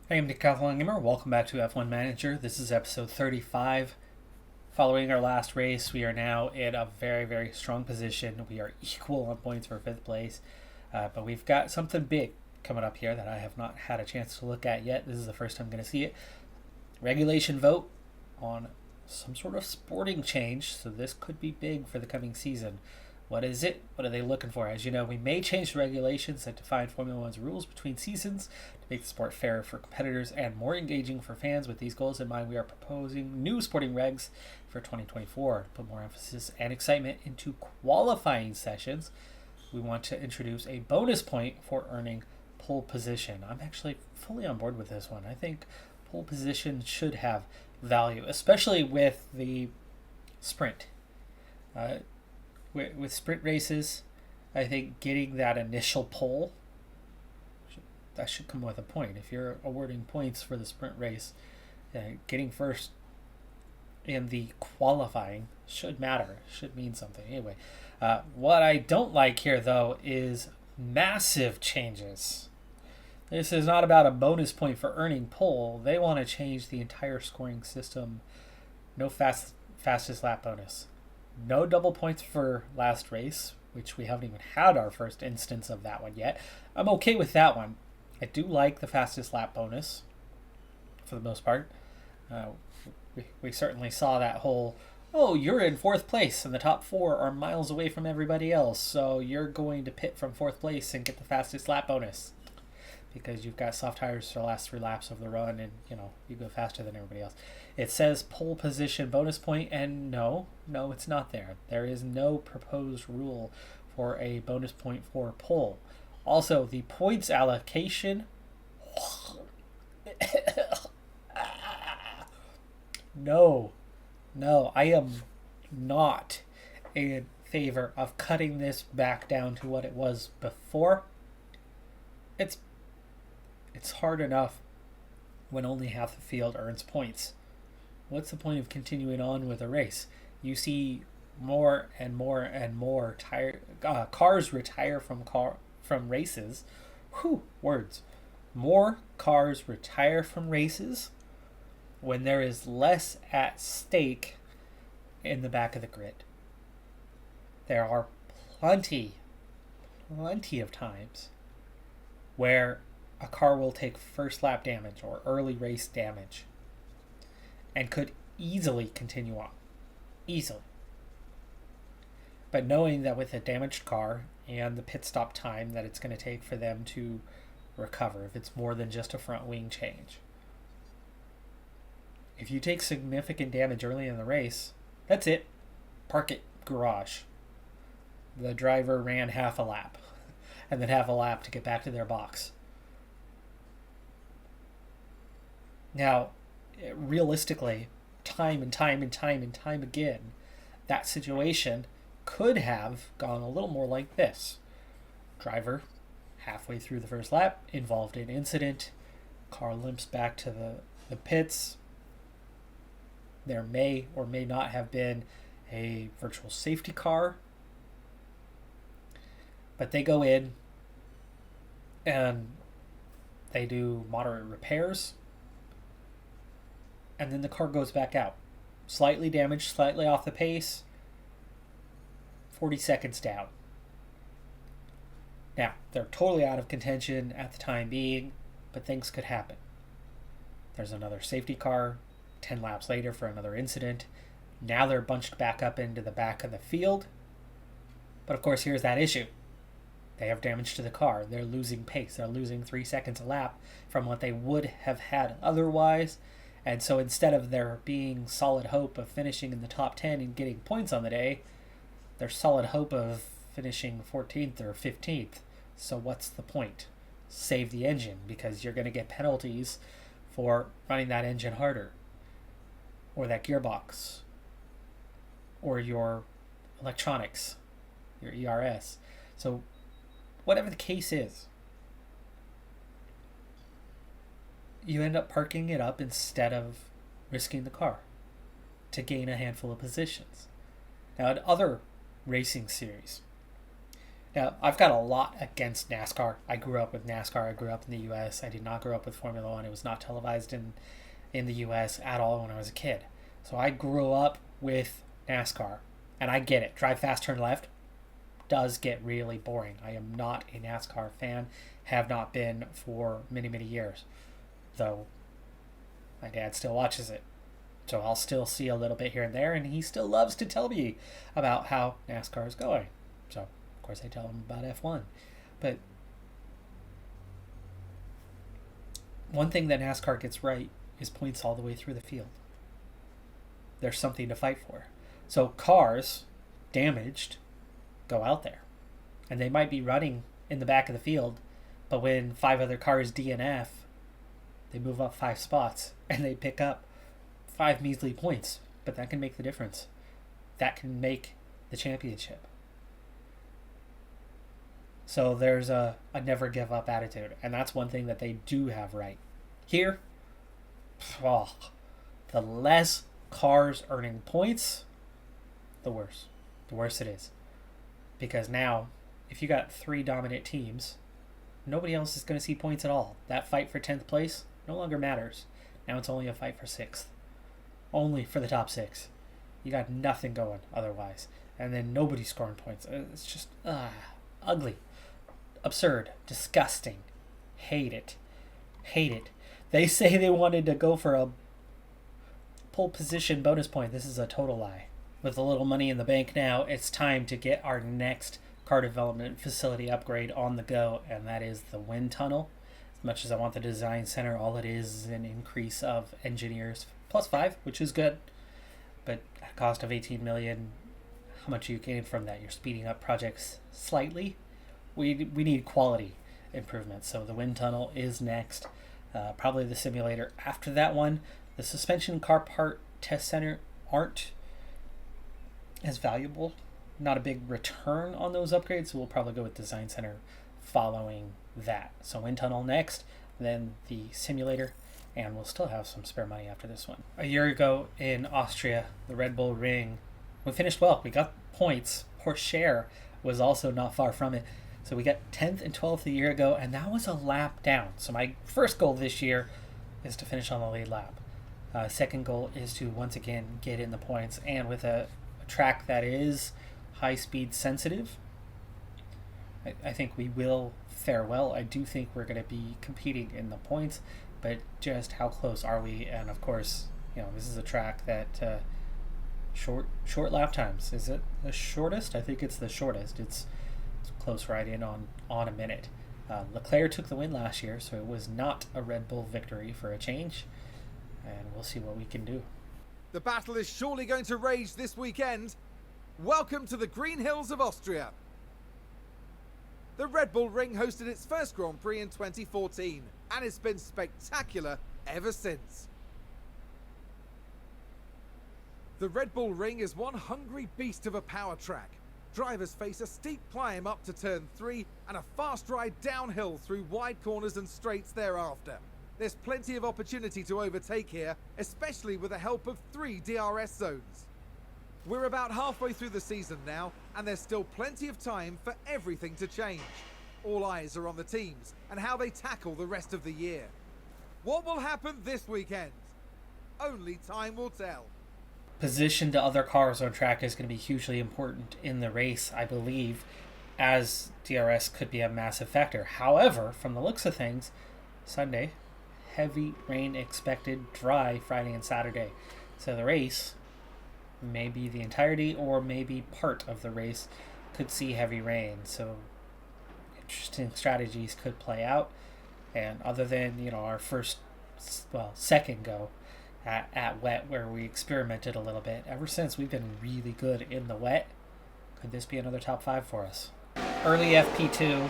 I am Decathlon Gamer. Welcome back to F1 Manager. This is episode 35. Following our last race, we are now in a very, very strong position. We are equal on points for 5th place, but we've got something big coming up here that I have not had a chance to look at yet. This is the first time I'm going to see it. Regulation vote on some sort of sporting change, so this could be big for the coming season. What is it? What are they looking for? As you know, we may change the regulations that define Formula One's rules between seasons to make the sport fairer for competitors and more engaging for fans. With these goals in mind, we are proposing new sporting regs for 2024 to put more emphasis and excitement into qualifying sessions. We want to introduce a bonus point for earning pole position. I'm actually fully on board with this one. I think pole position should have value, especially with the sprint. With sprint races, I think getting that initial pole, that should come with a point. If you're awarding points for the sprint race, getting first in the qualifying should matter, should mean something. Anyway, what I don't like here, though, is massive changes. This is not about a bonus point for earning pole. They want to change the entire scoring system. No fastest lap bonus. No double points for last race, which we haven't even had our first instance of that one yet. I'm okay with that one. I do like the fastest lap bonus, for the most part. We certainly saw that whole, you're in 4th place and the top 4 are miles away from everybody else, so you're going to pit from 4th place and get the fastest lap bonus because you've got soft tires for the last 3 laps of the run and, you go faster than everybody else. It says pole position bonus point, and no, it's not there. There is no proposed rule for a bonus point for pole. Also, the points allocation. No, I am not in favor of cutting this back down to what it was before. It's hard enough when only half the field earns points. What's the point of continuing on with a race? You see more and more and more cars retire from races. Words. More cars retire from races when there is less at stake in the back of the grid. There are plenty of times where a car will take first lap damage or early race damage and could easily continue on. Easily. But knowing that with a damaged car and the pit stop time that it's going to take for them to recover, if it's more than just a front wing change. If you take significant damage early in the race, that's it. Park it, garage. The driver ran half a lap and then half a lap to get back to their box. Now, realistically, time and time again, that situation could have gone a little more like this. Driver, halfway through the first lap, involved in incident, car limps back to the pits. There may or may not have been a virtual safety car, but they go in and they do moderate repairs, and then the car goes back out. Slightly damaged, slightly off the pace, 40 seconds down. Now, they're totally out of contention at the time being, but things could happen. There's another safety car 10 laps later for another incident. Now they're bunched back up into the back of the field. But of course, here's that issue. They have damage to the car. They're losing pace. They're losing 3 seconds a lap from what they would have had otherwise. And so instead of there being solid hope of finishing in the top 10 and getting points on the day, there's solid hope of finishing 14th or 15th. So what's the point? Save the engine, because you're going to get penalties for running that engine harder, or that gearbox, or your electronics, your ERS. So whatever the case is, you end up parking it up instead of risking the car to gain a handful of positions. Now, in other racing series, Now, I've got a lot against NASCAR. I grew up with NASCAR. I grew up in the U.S. I did not grow up with Formula One. It was not televised in the U.S. at all when I was a kid. So I grew up with NASCAR. And I get it. Drive fast, turn left does get really boring. I am not a NASCAR fan. Have not been for many, many years. Though my dad still watches it. So I'll still see a little bit here and there. And he still loves to tell me about how NASCAR is going. So, of course, I tell him about F1. But one thing that NASCAR gets right is points all the way through the field. There's something to fight for. So cars, damaged, go out there. And they might be running in the back of the field, but when 5 other cars DNF, they move up 5 spots, and they pick up 5 measly points. But that can make the difference. That can make the championship. So there's a never give up attitude, and that's one thing that they do have right. Here, the less cars earning points, the worse. The worse it is. Because now, if you got 3 dominant teams, nobody else is going to see points at all. That fight for 10th place no longer matters. Now it's only a fight for 6th. Only for the top 6. You got nothing going otherwise. And then nobody's scoring points. It's just ugly. Absurd. Disgusting. Hate it. Hate it. They say they wanted to go for a pole position bonus point. This is a total lie. With a little money in the bank now, it's time to get our next car development facility upgrade on the go, and that is the wind tunnel. As much as I want the design center, all it is an increase of engineers plus 5, which is good. But at a cost of $18 million, how much are you getting from that? You're speeding up projects slightly. We need quality improvements. So the wind tunnel is next. Probably the simulator after that one. The suspension car part test center aren't as valuable. Not a big return on those upgrades, so we'll probably go with design center following that. So wind tunnel next, then the simulator, and we'll still have some spare money after this one. A year ago in Austria, the Red Bull Ring, we finished well. We got points. Porsche was also not far from it. So we got 10th and 12th a year ago, and that was a lap down. So my first goal this year is to finish on the lead lap. Second goal is to once again get in the points, and with a track that is high speed sensitive, I think we will fare well. I do think we're going to be competing in the points, but just how close are we? And of course, this is a track that short lap times. Is it the shortest? I think it's the shortest. It's close right in on a minute. Leclerc took the win last year, so it was not a Red Bull victory for a change, and we'll see what we can do. The battle is surely going to rage this weekend. Welcome to the Green Hills of Austria. The Red Bull Ring hosted its first Grand Prix in 2014, and it's been spectacular ever since. The Red Bull Ring is one hungry beast of a power track. Drivers face a steep climb up to turn 3 and a fast ride downhill through wide corners and straights thereafter. There's plenty of opportunity to overtake here, especially with the help of 3 DRS zones. We're about halfway through the season now, and there's still plenty of time for everything to change. All eyes are on the teams and how they tackle the rest of the year. What will happen this weekend? Only time will tell. Position to other cars on track is going to be hugely important in the race, I believe, as DRS could be a massive factor. However, from the looks of things, Sunday, heavy rain expected, dry Friday and Saturday. So the race, maybe the entirety or maybe part of the race, could see heavy rain. So interesting strategies could play out. And other than, our second go at wet, where we experimented a little bit, ever since we've been really good in the wet. Could this be another top 5 for us? Early FP2,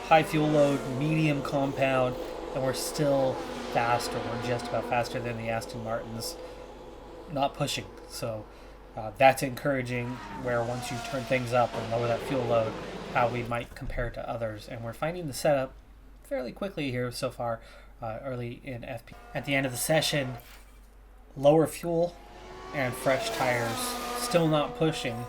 high fuel load, medium compound, and we're still fast, or we're just about faster than the Aston Martins, not pushing. So that's encouraging, where once you turn things up and lower that fuel load, how we might compare to others. And we're finding the setup fairly quickly here so far, early in FP. At the end of the session, lower fuel and fresh tires, still not pushing,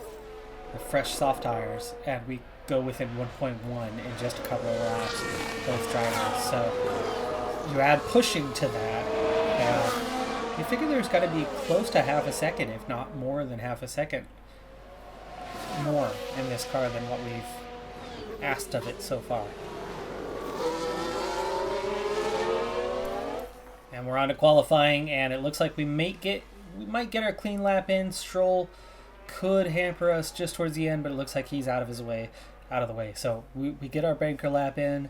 the fresh soft tires, and we go within 1.1 in just a couple of laps, both drivers. So you add pushing to that, and you figure there's got to be close to half a second, if not more than half a second, more in this car than what we've asked of it so far. And we're on to qualifying, and it looks like we might get our clean lap in. Stroll could hamper us just towards the end, but it looks like he's out of the way. So we get our banker lap in.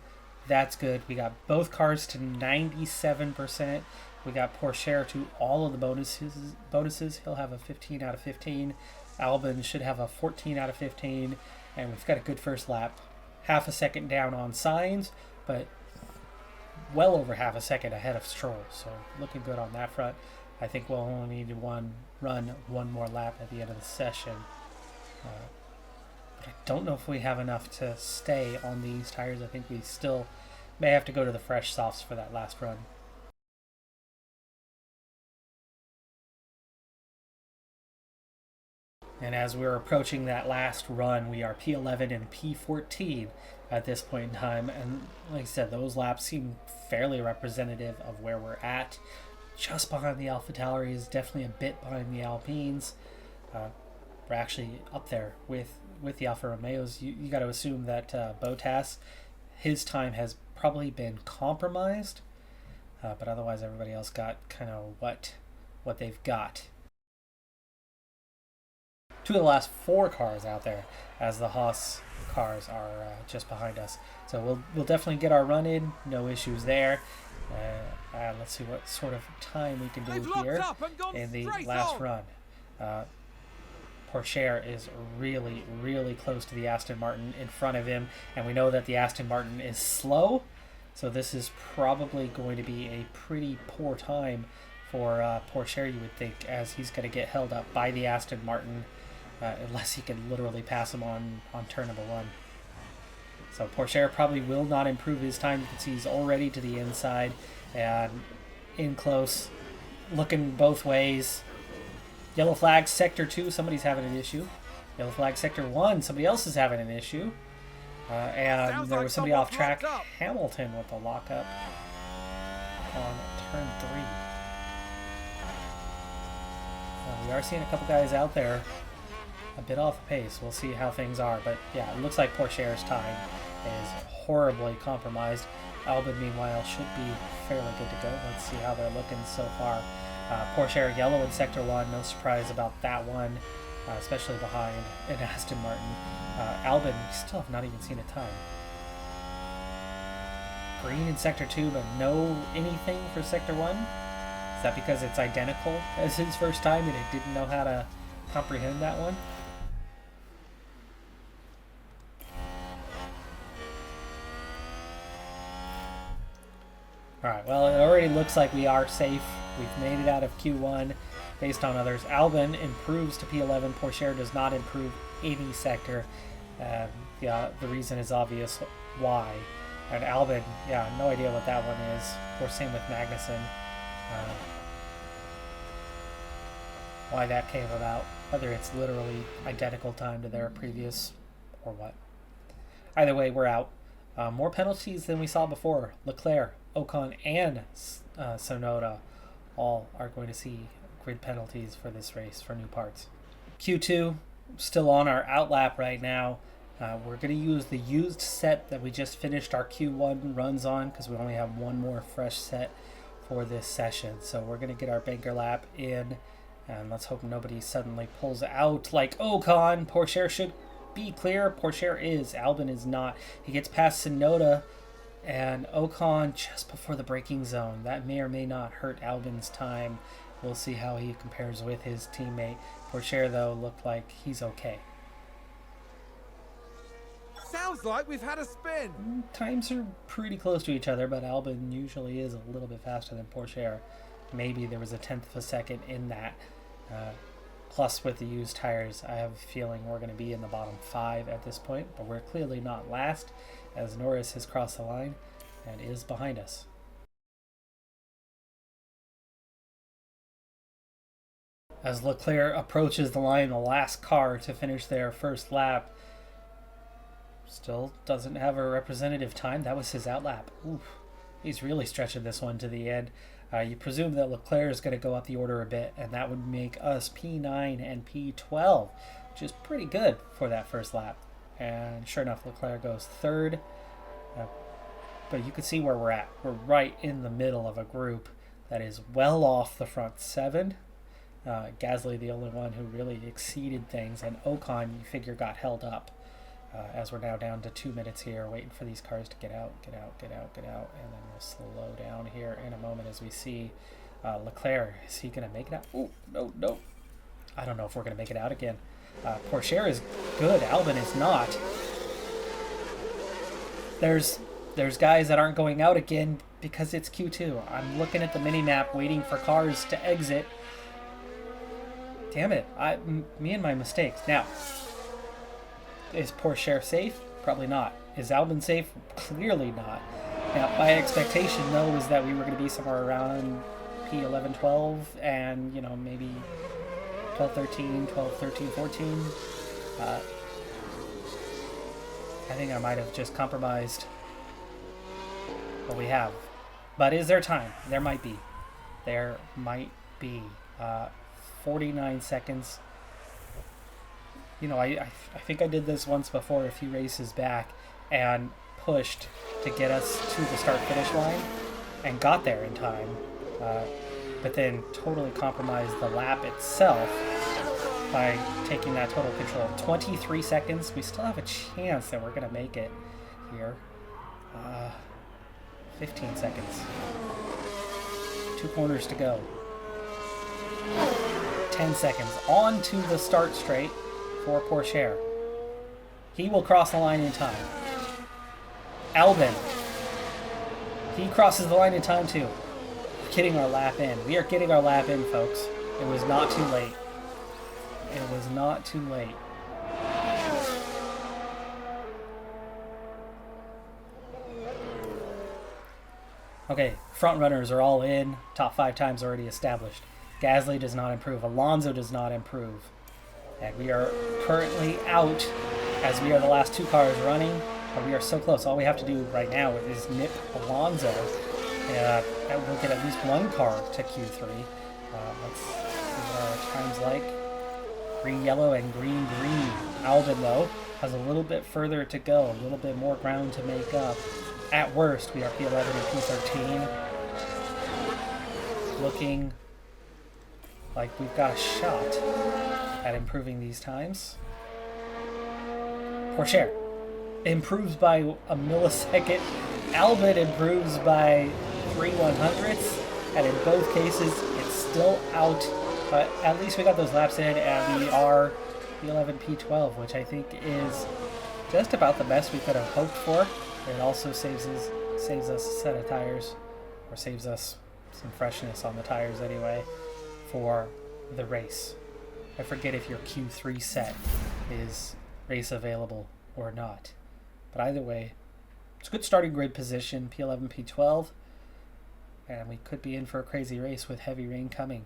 That's good. We got both cars to 97%. We got Pourchaire to all of the bonuses. He'll have a 15 out of 15. Albon should have a 14 out of 15. And we've got a good first lap. Half a second down on Sainz, but well over half a second ahead of Stroll. So looking good on that front. I think we'll only need to run one more lap at the end of the session. But I don't know if we have enough to stay on these tires. I think we still may have to go to the fresh softs for that last run. And as we're approaching that last run, we are P11 and P14 at this point in time. And like I said, those laps seem fairly representative of where we're at. Just behind the AlphaTauris, definitely a bit behind the Alpines. We're actually up there with the Alfa Romeos. You got to assume that Bottas, his time has probably been compromised. But otherwise, everybody else got kind of what they've got. Two of the last four cars out there, as the Haas cars are just behind us. So we'll definitely get our run in. No issues there. Let's see what sort of time we can do here in the last run. Pourchaire is really, really close to the Aston Martin in front of him, and we know that the Aston Martin is slow, so this is probably going to be a pretty poor time for Pourchaire, you would think, as he's going to get held up by the Aston Martin, unless he can literally pass him on turn number one. So Pourchaire probably will not improve his time. You can see he's already to the inside and in close, looking both ways. Yellow flag, sector 2, somebody's having an issue. Yellow flag, sector 1, somebody else is having an issue. And there was somebody off track, Hamilton, with the lockup on turn 3. We are seeing a couple guys out there a bit off the pace. We'll see how things are. But yeah, it looks like Pourchaire's time is horribly compromised. Albon, meanwhile, should be fairly good to go. Let's see how they're looking so far. Pourchaire yellow in sector 1. No surprise about that one, especially behind an Aston Martin. Albon, we still have not even seen a time. Green in sector 2, but no anything for sector 1. Is that because it's identical as his first time and it didn't know how to comprehend that one? Alright, well, it already looks like we are safe. We've made it out of Q1 based on others. Albon improves to P11. Pourchaire does not improve any sector. Yeah, the reason is obvious why. And Albon, yeah, no idea what that one is. Of course, same with Magnussen. Why that came about. Whether it's literally identical time to their previous or what. Either way, we're out. More penalties than we saw before. Leclerc, Ocon, and Tsunoda all are going to see grid penalties for this race for new parts. Q2, still on our outlap right now. We're going to use the used set that we just finished our Q1 runs on because we only have one more fresh set for this session. So we're going to get our banker lap in, and let's hope nobody suddenly pulls out like Ocon. Pourchaire should be clear. Pourchaire is. Albon is not. He gets past Tsunoda and Ocon just before the braking zone. That may or may not hurt Albon's time. We'll see how he compares with his teammate. Pourchaire, though, looked like he's okay. Sounds like we've had a spin. Times are pretty close to each other, but Albon usually is a little bit faster than Pourchaire. Maybe there was a tenth of a second in that. Plus, with the used tires, I have a feeling we're going to be in the bottom 5 at this point, but we're clearly not last, as Norris has crossed the line and is behind us. As Leclerc approaches the line, the last car to finish their first lap, Still doesn't have a representative time. That was his outlap. Oof. He's really stretching this one to the end. You presume that Leclerc is going to go up the order a bit, and that would make us P9 and P12, which is pretty good for that first lap. And sure enough, Leclerc goes third. But you can see where we're at. We're right in the middle of a group that is well off the front seven. Gasly, the only one who really exceeded things, and Ocon, you figure, got held up. As we're now down to 2 minutes here, waiting for these cars to get out, and then we'll slow down here in a moment as we see Leclerc. Is he going to make it out? Oh, no. I don't know if we're going to make it out again. Pourchaire is good. Albon is not. There's guys that aren't going out again because it's Q2. I'm looking at the mini-map waiting for cars to exit. Damn it. Me and my mistakes. Now, is Pourchaire safe? Probably not. Is Albon safe? Clearly not. Now, my expectation, though, is that we were going to be somewhere around P11, 12, and, maybe 12, 13, 14. I think I might have just compromised what we have. But is there time? There might be. 49 seconds. I think I did this once before a few races back and pushed to get us to the start-finish line and got there in time, but then totally compromised the lap itself by taking that total control. 23 seconds. We still have a chance that we're going to make it here. 15 seconds. 2 corners to go. 10 seconds. On to the start straight for Pourchaire. He will cross the line in time. Albon. He crosses the line in time too. We're getting our lap in. We are getting our lap in, folks. It was not too late. It was not too late. Okay, front runners are all in. Top 5 times already established. Gasly does not improve. Alonso does not improve. And we are currently out as we are the last 2 cars running. But we are so close. All we have to do right now is nip Alonso. And we'll get at least 1 car to Q3. Let's see what our time's like. Green, yellow, and green. Albon, though, has a little bit further to go. A little bit more ground to make up. At worst, we are P11 and P13. Looking like we've got a shot at improving these times. Pourchaire improves by a millisecond. Albon improves by 3/100ths, and in both cases, it's still out. But at least we got those laps in, and we are P11, P12, which I think is just about the best we could have hoped for. It also saves us a set of tires, or saves us some freshness on the tires anyway, for the race. I forget if your Q3 set is race available or not. But either way, it's a good starting grid position, P11, P12, and we could be in for a crazy race with heavy rain coming.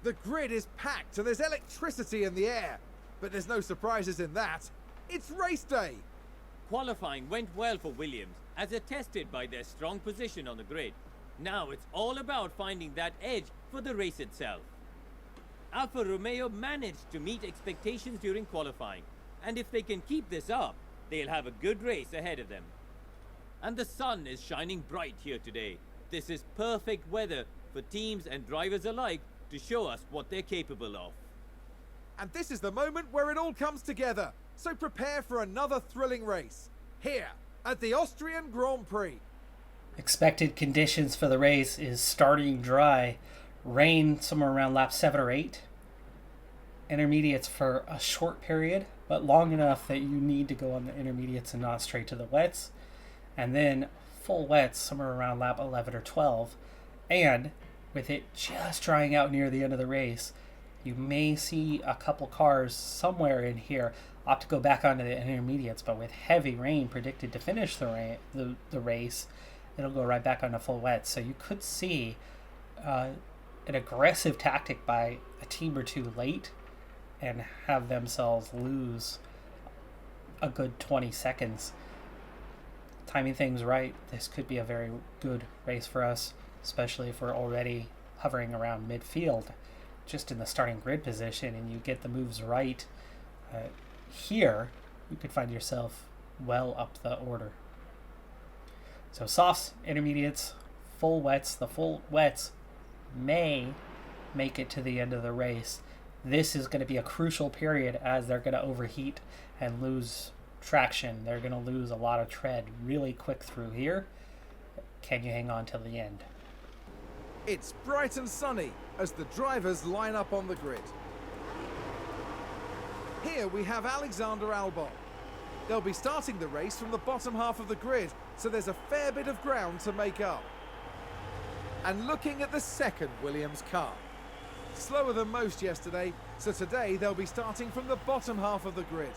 The grid is packed and there's electricity in the air, but there's no surprises in that. It's race day. Qualifying went well for Williams, as attested by their strong position on the grid. Now it's all about finding that edge for the race itself. Alfa Romeo managed to meet expectations during qualifying, and if they can keep this up, they'll have a good race ahead of them. And the sun is shining bright here today. This is perfect weather for teams and drivers alike to show us what they're capable of. And this is the moment where it all comes together. So prepare for another thrilling race here at the Austrian Grand Prix. Expected conditions for the race is starting dry. Rain somewhere around lap 7 or 8. Intermediates for a short period, but long enough that you need to go on the intermediates and not straight to the wets. And then full wets somewhere around lap 11 or 12. And with it just drying out near the end of the race, you may see a couple cars somewhere in here opt to go back onto the intermediates, but with heavy rain predicted to finish the race, it'll go right back onto full wet. So you could see an aggressive tactic by a team or two late and have themselves lose a good 20 seconds. Timing things right, this could be a very good race for us, especially if we're already hovering around midfield, just in the starting grid position, and you get the moves right here, you could find yourself well up the order. So softs, intermediates, full wets. The full wets may make it to the end of the race. This is going to be a crucial period as they're going to overheat and lose traction. They're going to lose a lot of tread really quick through here. Can you hang on till the end? It's bright and sunny as the drivers line up on the grid. Here we have Alexander Albon. They'll be starting the race from the bottom half of the grid, so there's a fair bit of ground to make up. And looking at the second Williams car. Slower than most yesterday, so today they'll be starting from the bottom half of the grid.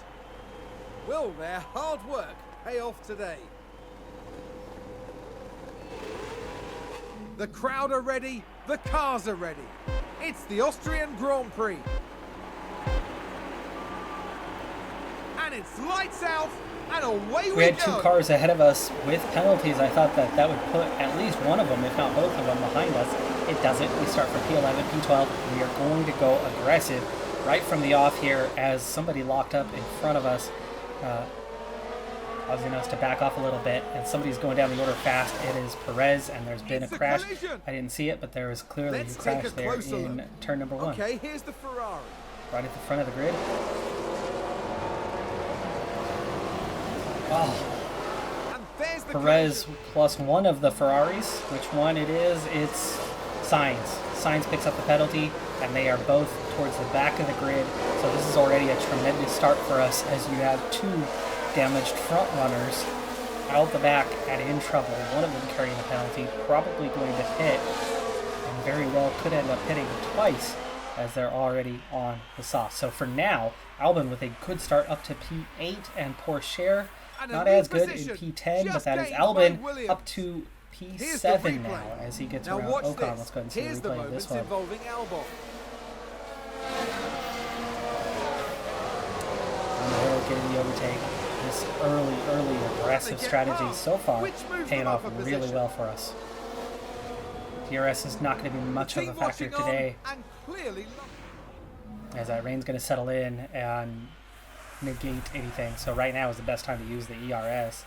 Will their hard work pay off today? The crowd are ready, the cars are ready. It's the Austrian Grand Prix. And it's lights out, and away We had 2 cars ahead of us with penalties. I thought that would put at least one of them, if not both of them, behind us. It doesn't. We start from P11, P12. We are going to go aggressive right from the off here as somebody locked up in front of us, causing us to back off a little bit, and somebody's going down the order fast. It is Perez, and there's been a crash. I didn't see it, but there was clearly a crash there in turn number 1. Okay, here's the Ferrari. Right at the front of the grid. Oh. And there's the Perez collision. plus one of the Ferraris. Which one it is? It's Sainz. Sainz picks up the penalty, and they are both towards the back of the grid. So this is already a tremendous start for us, as you have 2 damaged front runners out the back and in trouble. One of them carrying the penalty, probably going to hit, and very well could end up hitting twice, as they're already on the sauce. So for now, Albon with a good start up to P8, and Porsche not as good in P10, but that is Albon up to P7 now as he gets around Ocon. Let's go ahead and see the replay of this one. Involving Albon. On the hill, getting the overtake. This early aggressive strategy so far paying off really well for us. DRS is not going to be much of a factor today, as that rain's going to settle in and negate anything. So right now is the best time to use the ERS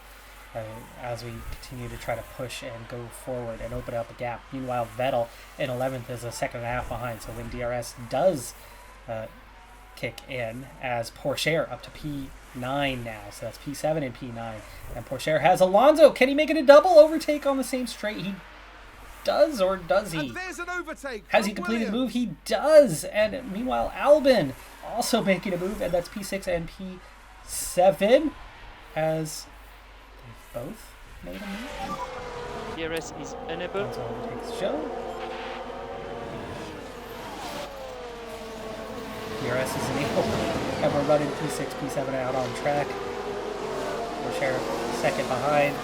as we continue to try to push and go forward and open up a gap. Meanwhile, Vettel in 11th is a second and a half behind. So when DRS does kick in, as Porsche up to P9 now. So that's P7 and P9. And Porsche has Alonso. Can he make it a double overtake on the same straight? He does, or does he? And there's an overtake. Has he completed the move? He does. And meanwhile, Albon also making a move, and that's P6 and P7, as they've both made a move. DRS is unable. Alonso overtakes Joe. DRS is enabled, and we're running P6, P7 out on track. Porsche second behind.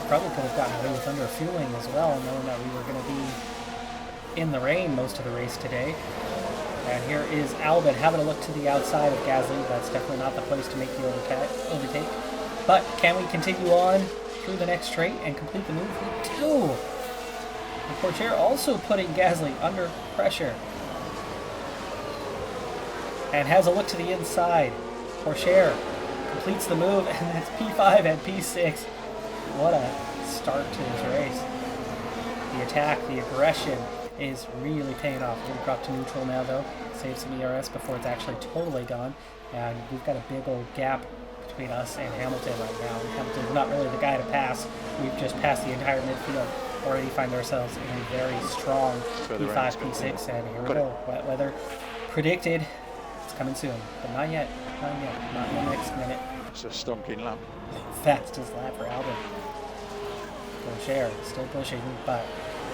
Probably could have gotten away with under fueling as well, knowing that we were going to be in the rain most of the race today. And here is Albon having a look to the outside of Gasly. That's definitely not the place to make the overtake. But can we continue on through the next straight and complete the move? We do. And Porsche also putting Gasly under pressure. And has a look to the inside. Porsche completes the move, and that's P5 and P6. What a start to this race. The attack, the aggression is really paying off. We're going to drop to neutral now, though. Save some ERS before it's actually totally gone. And we've got a big old gap between us and Hamilton right now. Hamilton's not really the guy to pass. We've just passed the entire midfield. Already find ourselves in a very strong P5, P6, and here we go. Wet weather predicted. It's coming soon, but not yet. Not yet. Not in the next minute. It's a stonking lap. Fastest lap for Albon. Porsche still pushing, but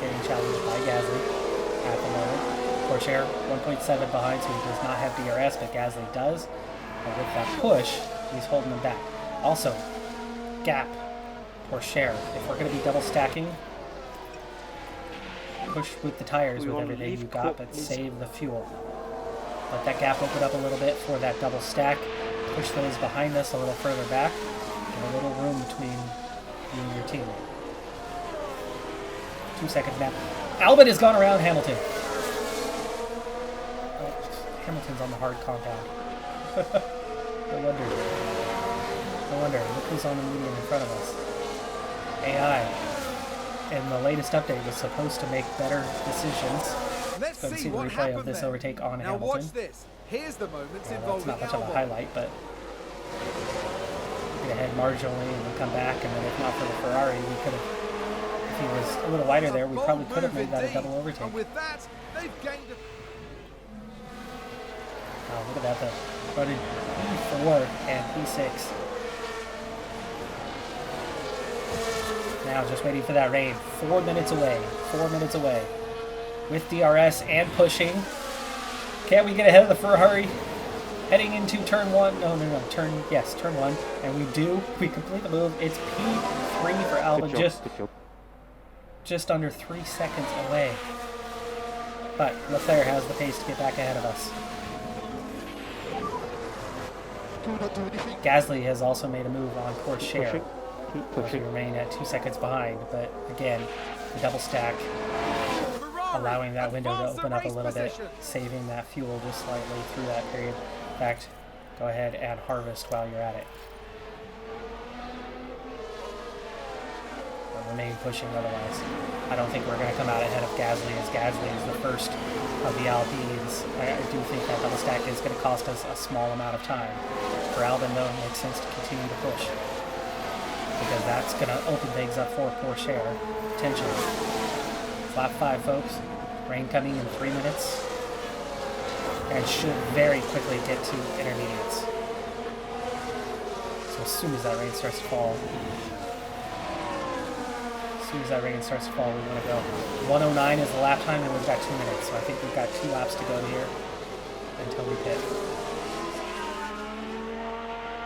getting challenged by Gasly at the moment. Porsche 1.7 behind, so he does not have DRS, but Gasly does. And with that push, he's holding them back. Also, gap. Porsche. If we're going to be double stacking, push with the tires with everything you got, but save the fuel. Let that gap open up a little bit for that double stack. Push those behind us a little further back. Get a little room between you and your teammate. 2 seconds now. Albin has gone around Hamilton. Oh, Hamilton's on the hard compound. No wonder. No wonder. Look who's on the medium in front of us. AI. In the latest update was supposed to make better decisions. Let's Go and see see the what replay of happened this there. overtake on Now Hamilton. watch this. Here's the moments That's involving not much of a Albon. highlight, but get ahead marginally and then come back, and then if not for the Ferrari, we could have, if he was a little wider there, we probably could have made that a double overtake. And with that, they've gained a... Oh, look at that though. Running P4 and P6. Now just waiting for that rain. 4 minutes away. 4 minutes away. With DRS and pushing. Can we get ahead of the Ferrari? Heading into turn 1. No. Turn 1. And we do. We complete the move. It's P3 for Albon. Good job. Just under 3 seconds away. But Leclerc has the pace to get back ahead of us. Gasly has also made a move on Porsche. We remain at 2 seconds behind, but again, the double stack allowing that window to open up a little bit, saving that fuel just slightly through that period. In fact, go ahead and harvest while you're at it. But remain pushing otherwise. I don't think we're going to come out ahead of Gasly, as Gasly is the first of the Alpines. I do think that double stack is going to cost us a small amount of time. For Albon, though, it makes sense to continue to push, because that's going to open things up for Porsche, potentially. It's lap 5, folks. Rain coming in 3 minutes. And should very quickly get to intermediates. So as soon as that rain starts to fall, we want to go. 109 is the lap time, and we've got 2 minutes. So I think we've got 2 laps to go here until we pit.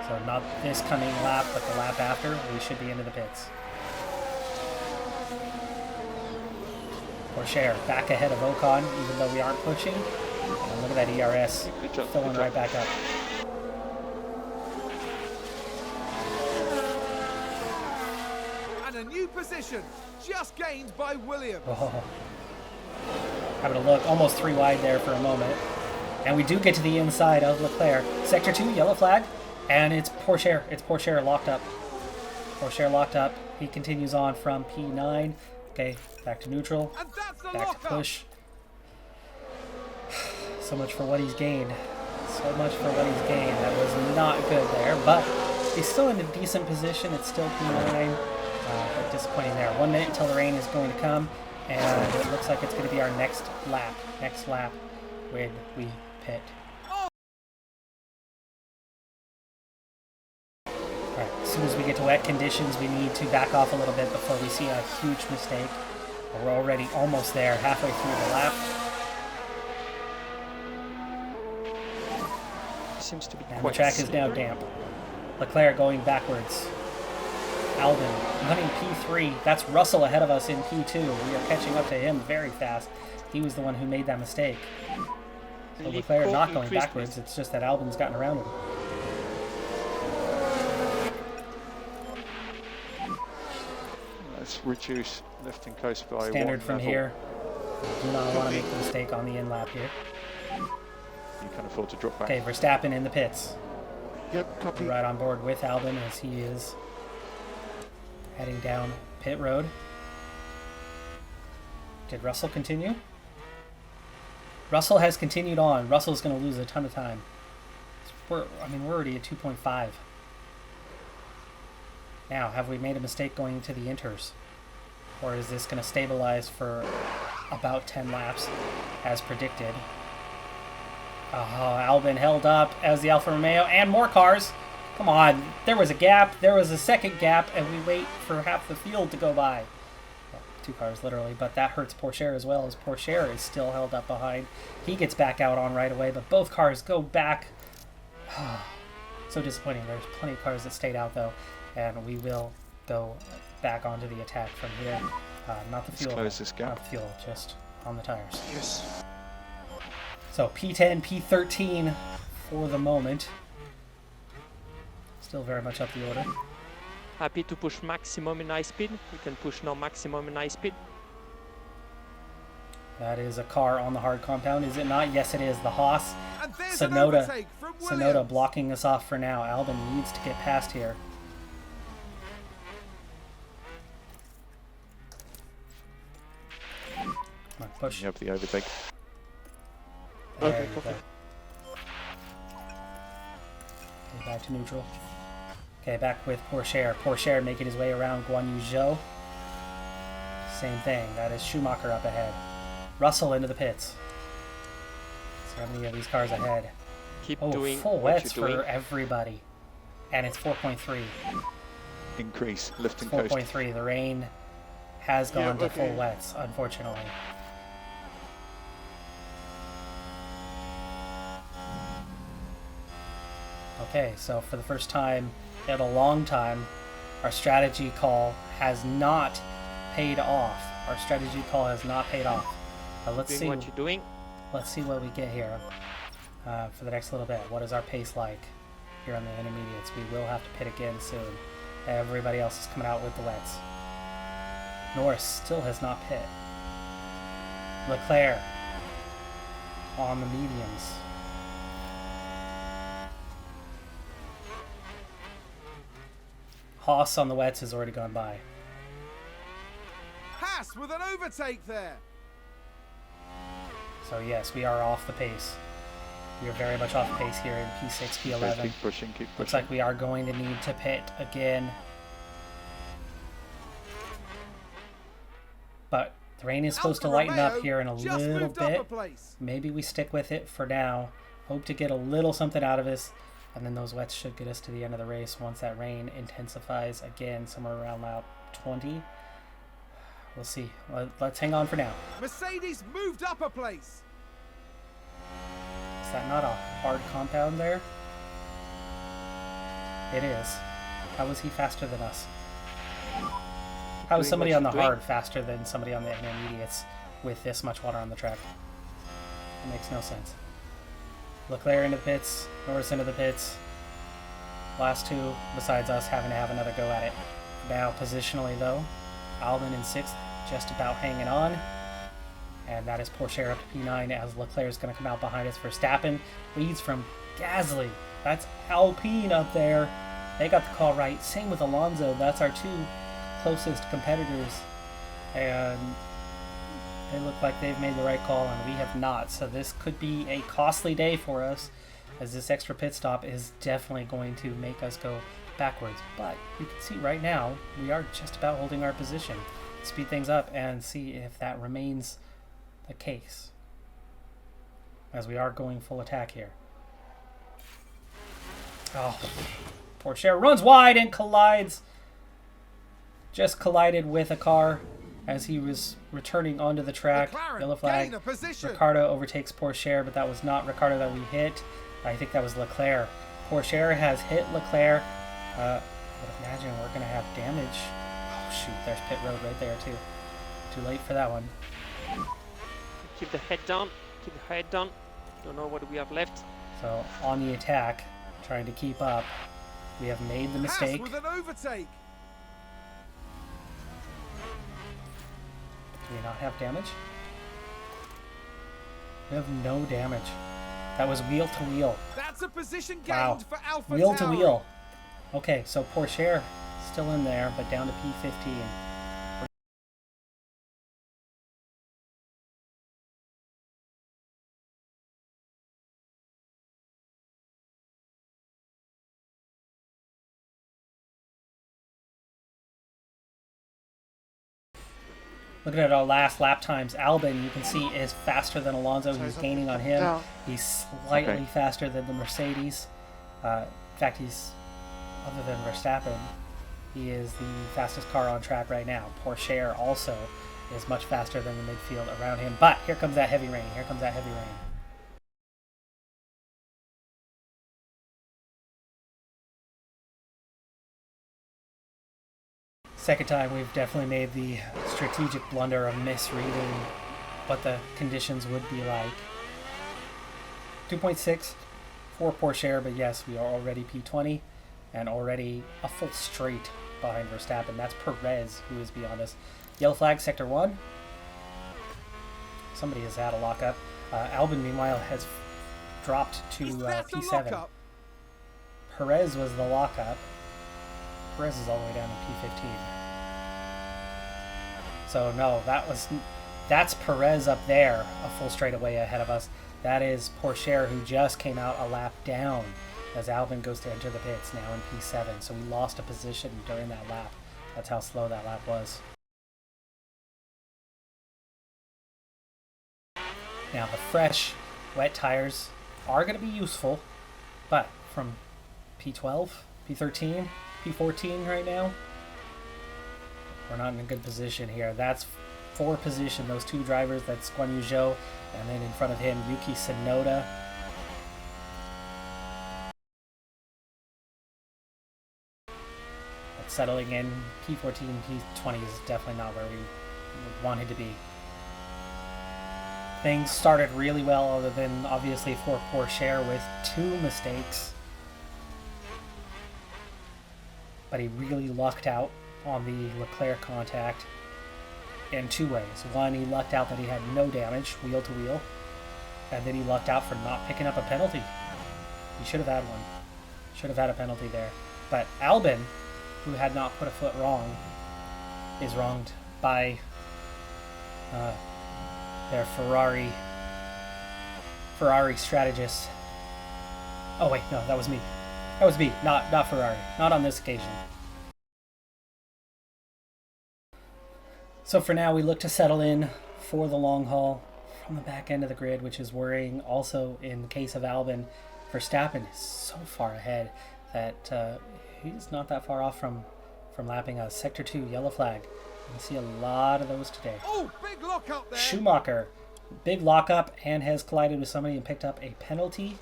So not this coming lap, but the lap after, we should be into the pits. Porsche back ahead of Ocon, even though we aren't pushing. And look at that ERS filling right back up. And a new position, just gained by Williams. Oh. Having a look, almost 3 wide there for a moment. And we do get to the inside of Leclerc. Sector 2, yellow flag. And it's Porsche. It's Porsche locked up. Porsche locked up. He continues on from P9. Okay, back to neutral. And that's the Back to push. So much for what he's gained. That was not good there, but he's still in a decent position. It's still P9. But disappointing there. 1 minute until the rain is going to come. And it looks like it's going to be our next lap when we pit. Alright, as soon as we get to wet conditions, we need to back off a little bit before we see a huge mistake. But we're already almost there, halfway through the lap. Seems to be And the quite track is now damp. Leclerc going backwards. Albon running P3. That's Russell ahead of us in P2. We are catching up to him very fast. He was the one who made that mistake. So Leclerc not going backwards. It's just that Albon's gotten around him. Let's reduce lifting coast by Standard 1 from level. here. Do not want to make the mistake on the in-lap here. You can afford to drop back. Okay, Verstappen in the pits. Yep, copy. Right on board with Albon as he is heading down pit road. Did Russell continue? Russell has continued on. Russell's going to lose a ton of time. We're already at 2.5. Now, have we made a mistake going into the inters? Or is this going to stabilize for about 10 laps as predicted? Oh, Albon held up as the Alfa Romeo and more cars. Come on, there was a gap, there was a second gap, and we wait for half the field to go by. Well, 2 cars literally, but that hurts Porsche as well, as Porsche is still held up behind. He gets back out on right away, but both cars go back. So disappointing. There's plenty of cars that stayed out though, and we will go back onto the attack from here. Not the fuel, close this gap. not the fuel, just on the tires. Yes. So P10, P13 for the moment. Still very much up the order. Happy to push maximum in high speed. We can push now maximum in high speed. That is a car on the hard compound, is it not? Yes, it is. The Haas. And there's an overtake from Williams. Sonoda blocking us off for now. Albin needs to get past here. Come on, push. You have the overtake. There Okay, you go. copy. Okay, back to neutral. Okay, back with Pourchaire. Pourchaire making his way around Guan Yu Zhou. Same thing. That is Schumacher up ahead. Russell into the pits. So how many of these cars ahead? Keep Oh, doing full what wets you're for doing. everybody. And it's 4.3. Increase, lift and coast. 4.3. The rain has gone to okay. full wets, unfortunately. Okay, so for the first time in a long time, our strategy call has not paid off. Our strategy call has not paid off. Let's Doing see. what you're doing. Let's see what we get here for the next little bit. What is our pace like here on the intermediates? We will have to pit again soon. Everybody else is coming out with the wets. Norris still has not pit. Leclerc on the mediums. Haas on the wets has already gone by. Haas with an overtake there. So yes, we are off the pace. We are very much off pace here in P6, P11. Keep pushing, keep pushing. Looks like we are going to need to pit again. But the rain is supposed to Alfa lighten up Romeo here in a just little moved up a bit. place. Maybe we stick with it for now. Hope to get a little something out of this. And then those wets should get us to the end of the race once that rain intensifies again, somewhere around lap 20. We'll see. Let's hang on for now. Mercedes moved up a place. Is that not a hard compound there? It is. How is he faster than us? How is Doing somebody what on the you're doing. hard faster than somebody on the intermediates with this much water on the track? It makes no sense. Leclerc into the pits, Norris into the pits. Last two, besides us, having to have another go at it. Now, positionally though, Albin in 6th, just about hanging on. And that is Pourchaire up to P9 as Leclerc is going to come out behind us. Verstappen leads from Gasly. That's Alpine up there. They got the call right. Same with Alonso. That's our two closest competitors. And they look like they've made the right call, and we have not. So this could be a costly day for us, as this extra pit stop is definitely going to make us go backwards. But you can see right now, we are just about holding our position. Speed things up and see if that remains the case, as we are going full attack here. Oh, Pourchaire runs wide and collides. Just collided with a car as he was returning onto the track. McLaren Yellow flag. gain a position. Ricardo overtakes Pourchaire, but that was not Ricardo that we hit. I think that was Leclerc. Pourchaire has hit Leclerc. I would imagine we're going to have damage. Oh, shoot, there's pit road right there, too. Too late for that one. Keep the head down. Keep the head down. Don't know what we have left. So, on the attack, trying to keep up. We have made the mistake. Haas with an overtake. Do we not have damage? We have no damage. That was wheel to wheel. That's a position gained Wow. for Alpha Wheel to Tauri. wheel. Okay, so Pourchaire still in there, but down to P15. Looking at our last lap times, Albin, you can see, is faster than Alonso. He's gaining on him. He's slightly Okay. faster than the Mercedes. In fact, he's, other than Verstappen, he is the fastest car on track right now. Pourchaire also is much faster than the midfield around him. But here comes that heavy rain. Here comes that heavy rain. Second time, we've definitely made the strategic blunder of misreading what the conditions would be like. 2.6 for Porsche, but yes, we are already P20 and already a full straight behind Verstappen. That's Perez who is beyond us. Yellow flag, sector 1. Somebody has had a lockup. Albon, meanwhile, has dropped to P7. Perez was the lockup. Perez is all the way down to P15. So no, that's Perez up there, a full straightaway ahead of us. That is Porsche, who just came out a lap down as Albon goes to enter the pits now in P7. So we lost a position during that lap. That's how slow that lap was. Now the fresh, wet tires are going to be useful, but from P12, P13, P14 right now, we're not in a good position here. That's for position, those two drivers, that's Guan Yu Zhou, and then in front of him, Yuki Tsunoda. But settling in, P14, P20 is definitely not where we wanted to be. Things started really well, other than obviously for Porsche with 2 mistakes. But he really lucked out on the Leclerc contact in 2 ways. One, he lucked out that he had no damage wheel to wheel, and then he lucked out for not picking up a penalty. He should have had one. Should have had a penalty there. But Albon, who had not put a foot wrong, is wronged by their Ferrari strategist. Oh wait, no, that was me. That was me, not Ferrari. Not on this occasion. So for now, we look to settle in for the long haul from the back end of the grid, which is worrying. Also, in the case of Albon, Verstappen is so far ahead that he's not that far off from lapping us. Sector 2, yellow flag. You can see a lot of those today. Oh, big lockup there. Schumacher, big lockup, and has collided with somebody and picked up a penalty.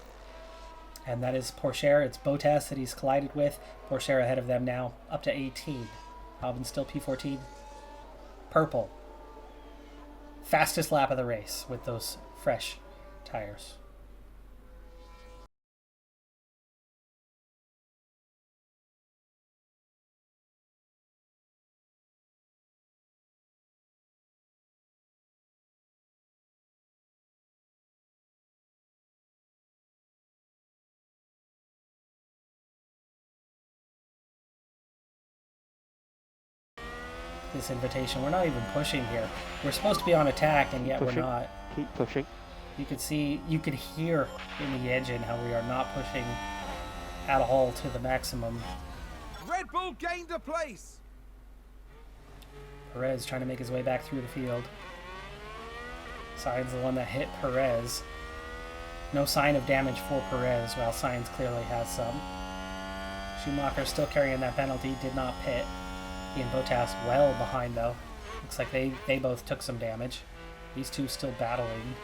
And that is Porsche. It's Bottas that he's collided with. Porsche ahead of them now, up to 18. Albon still P14. Purple. Fastest lap of the race with those fresh tires. This invitation, we're not even pushing here. We're supposed to be on attack, and yet we're not. Keep pushing. You could see, you could hear in the engine how we are not pushing at all to the maximum. Red Bull gained a place. Perez trying to make his way back through the field. Sainz the one that hit Perez. No sign of damage for Perez, while Sainz clearly has some. Schumacher still carrying that penalty, did not pit. He and Bottas well behind though. Looks like they both took some damage. These two still battling.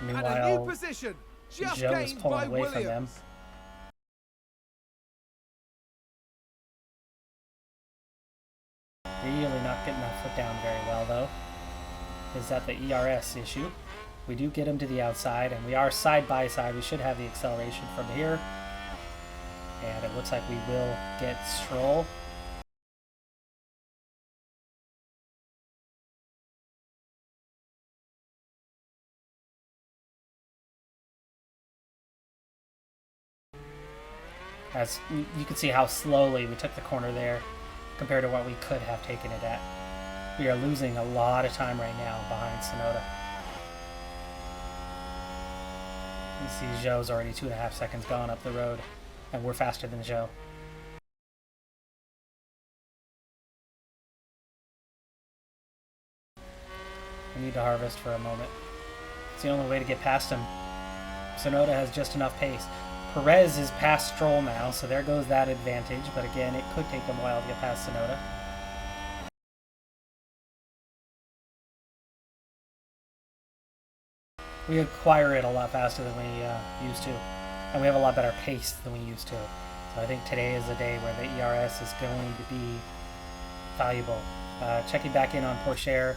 Meanwhile, and a new position just Zhou is gained pulling by away Williams. from them. Really not getting that foot down very well though. Is that the ERS issue? We do get him to the outside, and we are side by side. We should have the acceleration from here. And it looks like we will get Stroll. As you can see how slowly we took the corner there compared to what we could have taken it at. We are losing a lot of time right now behind Tsunoda. You see Zhou's already 2.5 seconds gone up the road, and we're faster than Zhou. We need to harvest for a moment. It's the only way to get past him. Tsunoda has just enough pace. Perez is past Stroll now, so there goes that advantage, but again, it could take them a while to get past Tsunoda. We acquire it a lot faster than we used to, and we have a lot better pace than we used to. So I think today is the day where the ERS is going to be valuable. Checking back in on Porsche.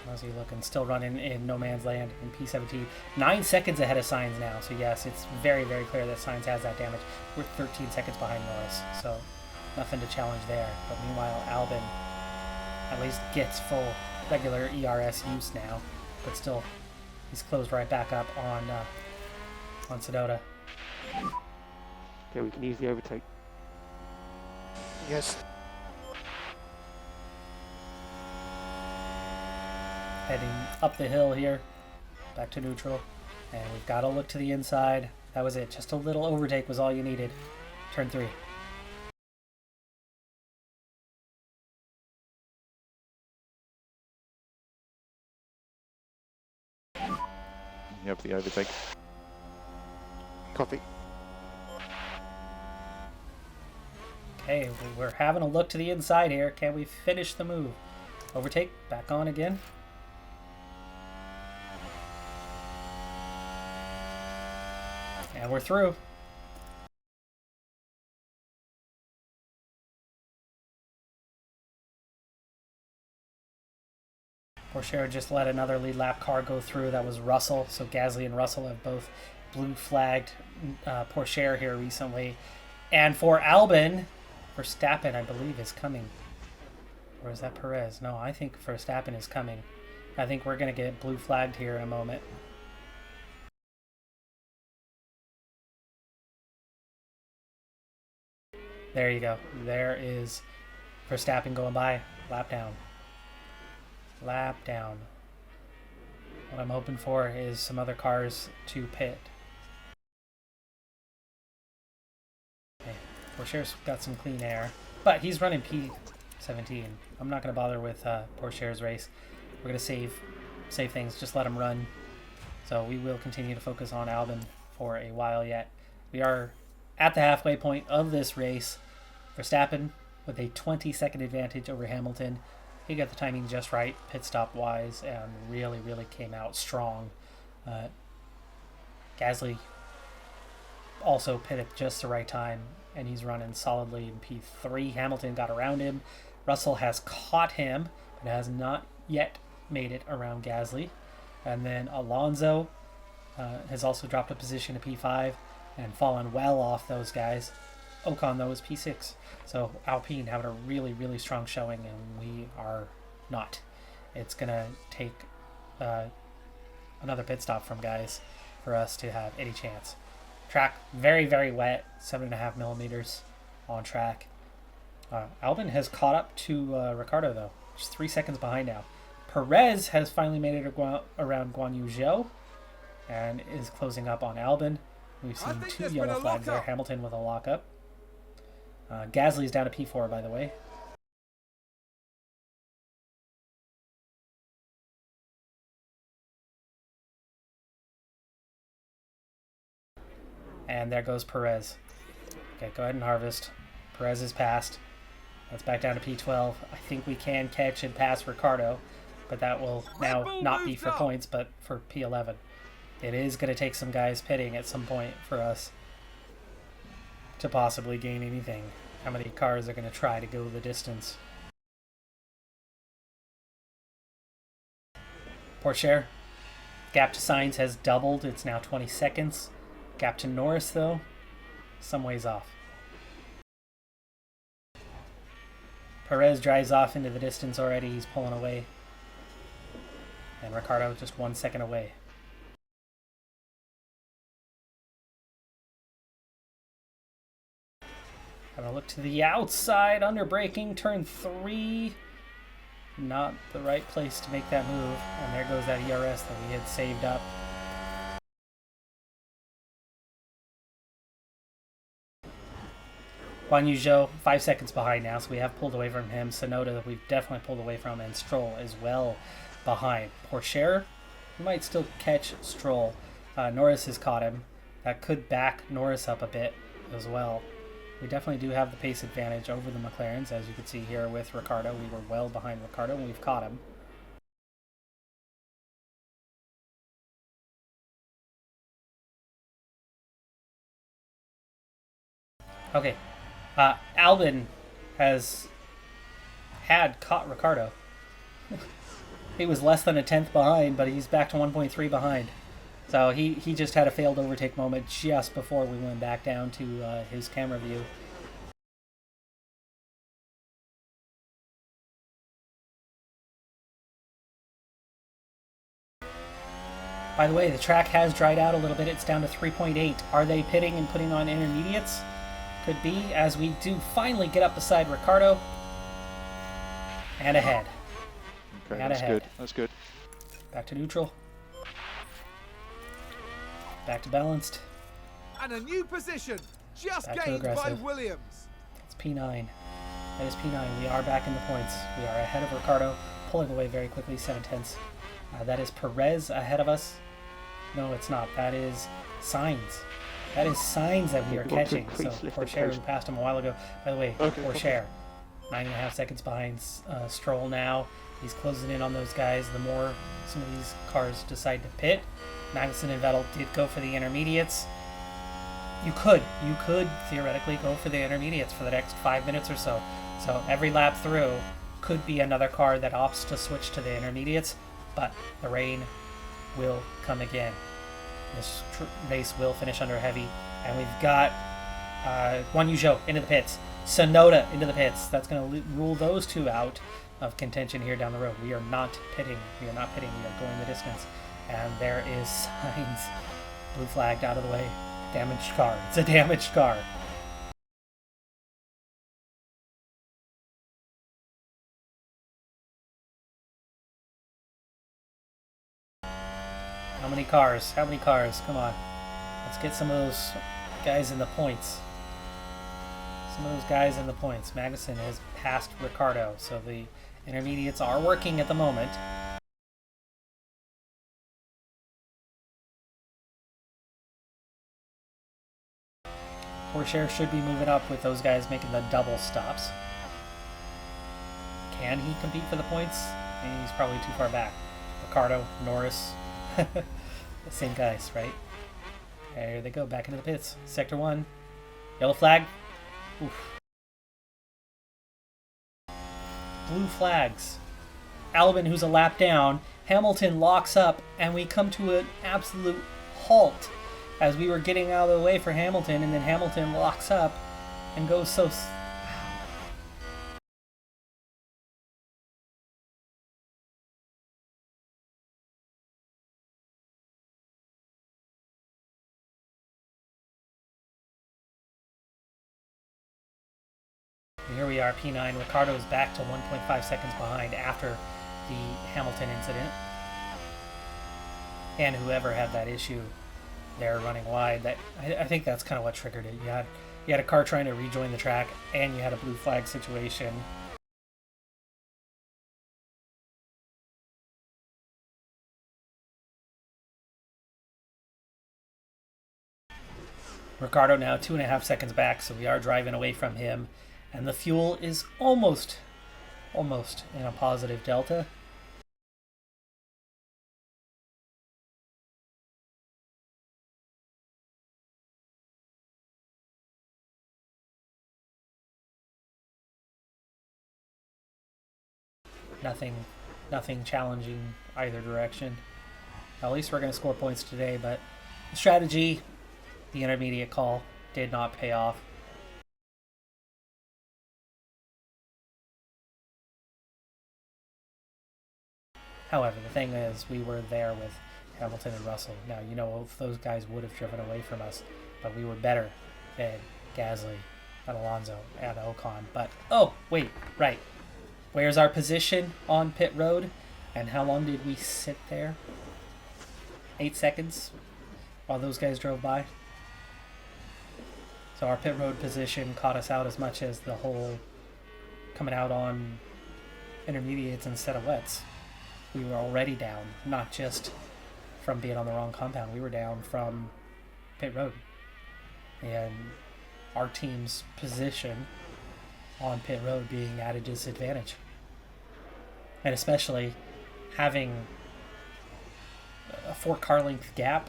How's he looking? Still running in no man's land in P17. 9 seconds ahead of Sainz now. So yes, it's very, very clear that Sainz has that damage. We're 13 seconds behind Norris. So nothing to challenge there. But meanwhile, Albon at least gets full regular ERS use now. But still, he's closed right back up on Tsunoda. Okay, we can easily overtake. Yes. Heading up the hill here, back to neutral, and we've got to look to the inside. That was it. Just a little overtake was all you needed. Turn 3. You have the overtake. Copy. Okay, we're having a look to the inside here. Can we finish the move? Overtake, back on again. And we're through. Porsche just let another lead lap car go through. That was Russell. So Gasly and Russell have both blue flagged Porsche here recently. And for Albon, Verstappen, I believe, is coming. Or is that Perez? No, I think Verstappen is coming. I think we're going to get blue flagged here in a moment. There you go. There is Verstappen going by. Lap down. Lap down. What I'm hoping for is some other cars to pit. Okay. Porsche's got some clean air, but he's running P17. I'm not going to bother with Porsche's race. We're going to save things. Just let him run. So we will continue to focus on Albon for a while yet. We are at the halfway point of this race. Verstappen with a 20-second advantage over Hamilton. He got the timing just right, pit stop wise, and really, really came out strong. Gasly also pitted at just the right time, and he's running solidly in P3. Hamilton got around him. Russell has caught him, but has not yet made it around Gasly. And then Alonso has also dropped a position to P5 and fallen well off those guys. Ocon, though, is P6. So Alpine having a really, really strong showing, and we are not. It's going to take another pit stop from guys for us to have any chance. Track very, very wet, 7.5 millimeters on track. Albon has caught up to Ricciardo, though. Just 3 seconds behind now. Perez has finally made it around Guan Yu Zhou and is closing up on Albon. We've seen 2 yellow flags there. Hamilton with a lockup. Gasly's down to P4, by the way. And there goes Perez. Okay, go ahead and harvest. Perez is passed. That's back down to P12. I think we can catch and pass Ricciardo, but that will now not be for points, but for P11. It is going to take some guys pitting at some point for us to possibly gain anything. How many cars are going to try to go the distance? Porsche. Gap to Sainz has doubled. It's now 20 seconds. Gap to Norris, though, some ways off. Perez drives off into the distance already. He's pulling away. And Ricciardo just 1 second away. Having a look to the outside, under braking, turn 3. Not the right place to make that move. And there goes that ERS that we had saved up. Guan Yu Zhou, 5 seconds behind now, so we have pulled away from him. Tsunoda, we've definitely pulled away from, and Stroll as well behind. Porsche, we might still catch Stroll. Norris has caught him. That could back Norris up a bit as well. We definitely do have the pace advantage over the McLarens, as you can see here with Ricciardo. We were well behind Ricciardo and we've caught him. Okay, Albon has had caught Ricciardo. He was less than a tenth behind, but he's back to 1.3 behind. So he just had a failed overtake moment just before we went back down to his camera view. By the way, the track has dried out a little bit. It's down to 3.8. Are they pitting and putting on intermediates? Could be, as we do finally get up beside Ricardo. And ahead. Okay, And that's ahead. good. That's good. Back to neutral. Back to balanced. And a new position, just Back to gained by aggressive. Williams. It's P9. That is P9. We are back in the points. We are ahead of Ricardo, pulling away very quickly, 7/10. That is Perez ahead of us. No, it's not. That is Sainz. That is Sainz that we are catching. So Pourchaire, who passed him a while ago. By the way, Pourchaire, 9.5 seconds behind Stroll now. He's closing in on those guys. The more some of these cars decide to pit, Magnussen and Vettel did go for the intermediates. You could theoretically go for the intermediates for the next 5 minutes or so. So every lap through could be another car that opts to switch to the intermediates, but the rain will come again. This race will finish under heavy, and we've got Guan Yu Zhou into the pits, Sonoda into the pits. That's going to rule those two out of contention here down the road. We are not pitting. We are going the distance. And there is Sainz. Blue flagged out of the way. Damaged car. It's a damaged car. How many cars? How many cars? Come on. Let's get some of those guys in the points. Some of those guys in the points. Magnussen has passed Ricardo, so the intermediates are working at the moment. Pourchaire should be moving up with those guys making the double stops. Can he compete for the points? He's probably too far back. Ricardo, Norris, the same guys, right? There they go, back into the pits. Sector 1, yellow flag. Oof. Blue flags. Albon, who's a lap down. Hamilton locks up, and we come to an absolute halt as we were getting out of the way for Hamilton, and then Hamilton locks up and goes so... Here we are, P9. Ricardo is back to 1.5 seconds behind after the Hamilton incident. And whoever had that issue there running wide, that I think that's kind of what triggered it. You had a car trying to rejoin the track, and you had a blue flag situation. Ricardo now 2.5 seconds back, so we are driving away from him. And the fuel is almost in a positive delta. Nothing challenging either direction. At least we're going to score points today, but the strategy, the intermediate call, did not pay off. However, the thing is, we were there with Hamilton and Russell. Now, you know, if those guys would have driven away from us, but we were better than Gasly and Alonso and Ocon. But, oh, wait, right. Where's our position on pit road? And how long did we sit there? 8 seconds while those guys drove by. So our pit road position caught us out as much as the whole coming out on intermediates instead of wets. We were already down, not just from being on the wrong compound. We were down from pit road. And our team's position on pit road being at a disadvantage. And especially having a 4 car length gap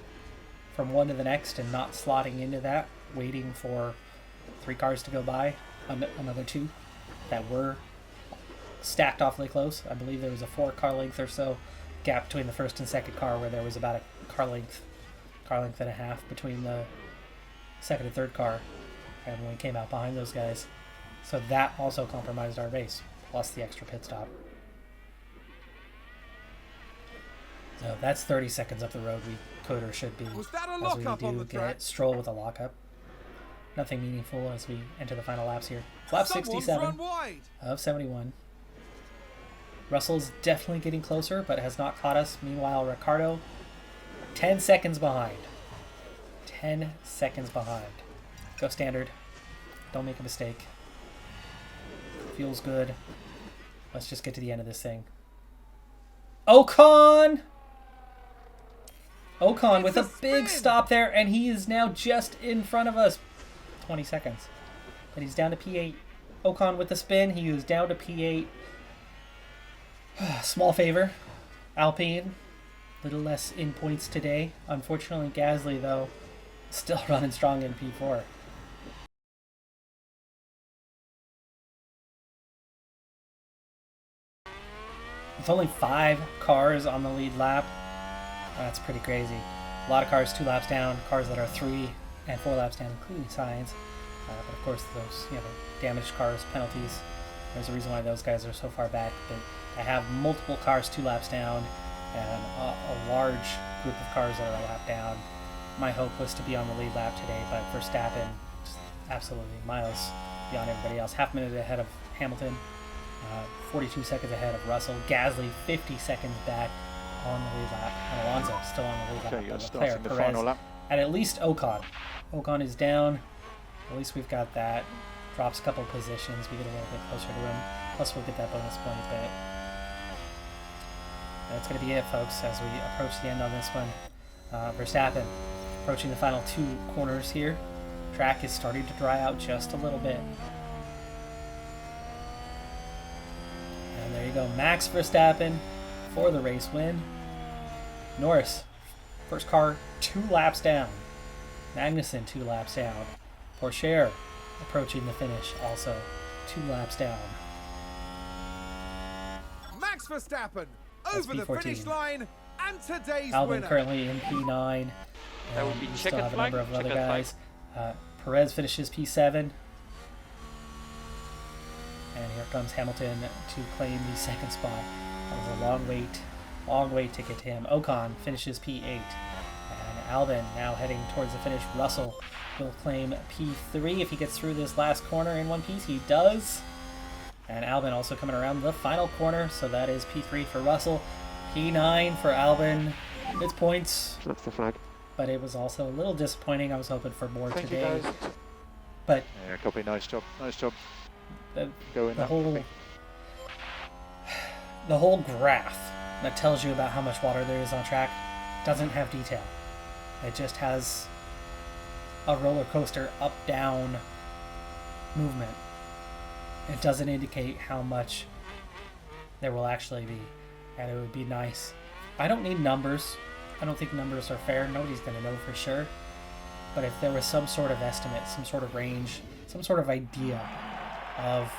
from one to the next and not slotting into that, waiting for 3 cars to go by, another 2 that were stacked awfully close. I believe there was a 4-car length or so gap between the first and second car, where there was about a car length and a half between the second and third car, and when we came out behind those guys. So that also compromised our race, plus the extra pit stop. So that's 30 seconds up the road we could or should be. Was that a as lockup we on the do track? get Stroll with a lockup. Nothing meaningful as we enter the final laps here. Lap Someone's 67 run wide. of 71. Russell's definitely getting closer, but has not caught us. Meanwhile, Ricardo, 10 seconds behind. 10 seconds behind. Go standard. Don't make a mistake. Feels good. Let's just get to the end of this thing. Ocon with a big stop there, and he is now just in front of us. 20 seconds. But he's down to P8. Ocon with the spin. He is down to P8. Small favor. Alpine. Little less in points today. Unfortunately, Gasly, though, still running strong in P4. With only 5 cars on the lead lap, that's pretty crazy. A lot of cars 2 laps down, cars that are 3 and 4 laps down, including Sainz. But of course, those damaged cars, penalties. There's a reason why those guys are so far back. But I have multiple cars 2 laps down and a large group of cars that are a lap down. My hope was to be on the lead lap today, but Verstappen, just absolutely miles beyond everybody else. Half minute ahead of Hamilton. 42 seconds ahead of Russell. Gasly 50 seconds back on the lead lap. And Alonso still on the lead lap. Okay, you're Leclerc, starting the Perez, final lap. and at least Ocon. Ocon is down. At least we've got that. Drops a couple positions. We get a little bit closer to him. Plus we'll get that bonus point. But that's going to be it, folks, as we approach the end on this one. Verstappen approaching the final 2 corners here. Track is starting to dry out just a little bit. And there you go, Max Verstappen for the race win. Norris, first car 2 laps down. Magnussen 2 laps down. Porsche approaching the finish, also 2 laps down. Max Verstappen That's over the P14. finish line and today's Albon winner. currently in P9. That would be We still checkered have a flag, number of other checkered flag. guys. Perez finishes P7. And here comes Hamilton to claim the 2nd spot. That was a long wait to get to him. Ocon finishes P8. And Albon now heading towards the finish. Russell will claim P3 if he gets through this last corner in one piece. He does. And Albon also coming around the final corner. So that is P3 for Russell. P9 for Albon. It's points. That's the flag. But it was also a little disappointing. I was hoping for more Thank today. you guys. But Yeah, copy. Nice job. Nice job. the, Going the up. whole graph that tells you about how much water there is on track doesn't have detail. It just has a roller coaster up down movement. It doesn't indicate how much there will actually be, and it would be nice. I don't need numbers. I don't think numbers are fair. Nobody's going to know for sure. But if there was some sort of estimate, some sort of range, some sort of idea of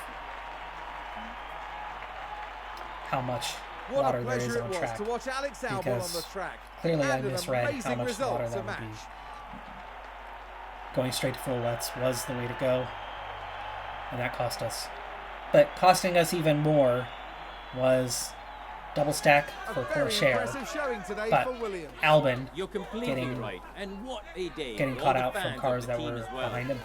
how much What water a there is pleasure it on was track. to watch Alex Albon on Because the track. Clearly I And an misread how amazing much result water to that would match. be. Going straight to full wets was the way to go. And that cost us. But costing us even more was double stack A for very Porsche. impressive showing today But for Williams. Albon You're completely Getting- right. And what a day. getting for caught all the out from fans of cars the that team were as well. behind him.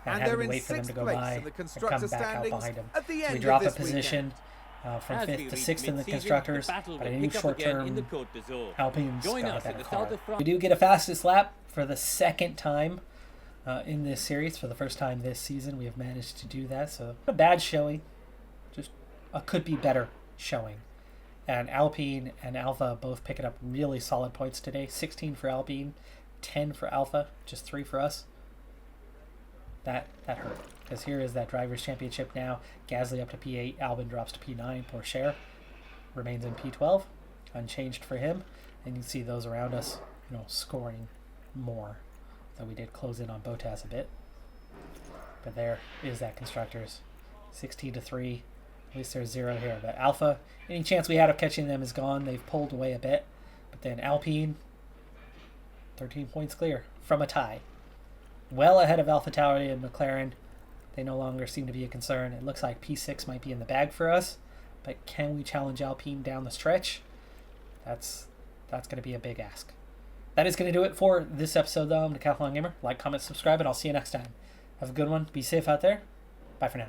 And And having they're to in wait for them to 6th go place by in the and constructor come back out standings behind him. at the So we end drop of a this position from As 5th we to reach 6th in the mid-season, constructors, the battle but I will knew pick up short again in the term Côte d'Azur. Alpine's Join got a us at better the car. South of France. We do get a fastest lap for the 2nd time in this series. For the first time this season, we have managed to do that. So not a bad showing, just a could be better showing. And Alpine and Alpha both picking up really solid points today. 16 for Alpine, 10 for Alpha, just 3 for us. That hurt. Because here is that Drivers' Championship now. Gasly up to P8, Albon drops to P9, Porsche remains in P12, unchanged for him. And you can see those around us, scoring more. Though we did close in on Bottas a bit. But there is that Constructors. 16-3. At least there's 0 here. But Alpha, any chance we had of catching them is gone. They've pulled away a bit. But then Alpine, 13 points clear from a tie. Well ahead of AlphaTauri and McLaren. They no longer seem to be a concern. It looks like P6 might be in the bag for us. But can we challenge Alpine down the stretch? That's going to be a big ask. That is going to do it for this episode, though. I'm Decathlon Gamer. Like, comment, subscribe, and I'll see you next time. Have a good one. Be safe out there. Bye for now.